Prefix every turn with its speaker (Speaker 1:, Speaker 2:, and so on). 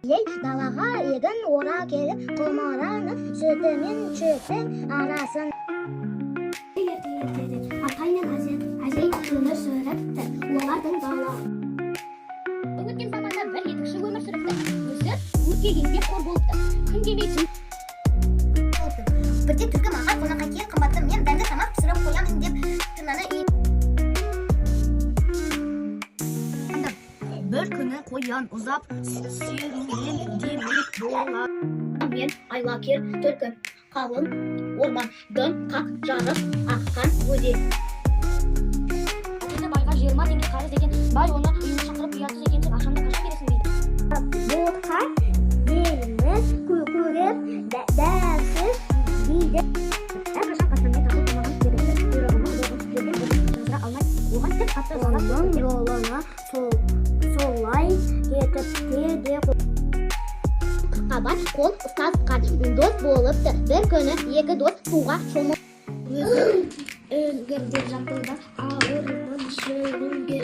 Speaker 1: Ел далаға егін ора келіп, құмараны сүтімен шөптің арасын. Ертеді, атай мен әжей өмір сүріпті, олардың бала.
Speaker 2: Өткен заманда бір етікші өмір сүріпті, өсіп, өркегенде қор болыпты, күн демейсің.
Speaker 1: Бірде түлкі маған қонаққа кел қымбатты, мен дәмді тамақ пісіріп қоямын деп тырнаны
Speaker 3: Bir күні қоян ұзап, сүйегінен демек болар.
Speaker 2: Мен айлакер түлкі, қалың ормандың қақ жарып аққан өзен. Байға 20 теңге қарыз екен, бай оны үйіне шақырып ұятсыз екенсің, ақшамды қашан бересің дейді.
Speaker 1: Бұлтқа еліміз көріп дәрсіз дейді.
Speaker 2: Әрқашан қасыммен тақыл тамағын береді, үйрағыма болғын сіздерден жазыра алмай, оған тек қатты
Speaker 1: Оның жолына солай кетіпті де
Speaker 2: қабат қол ұстасқан дос болыпты. Бір күні екі дос суға шомылып
Speaker 1: өлгірде жатуда ауырдың шөлінге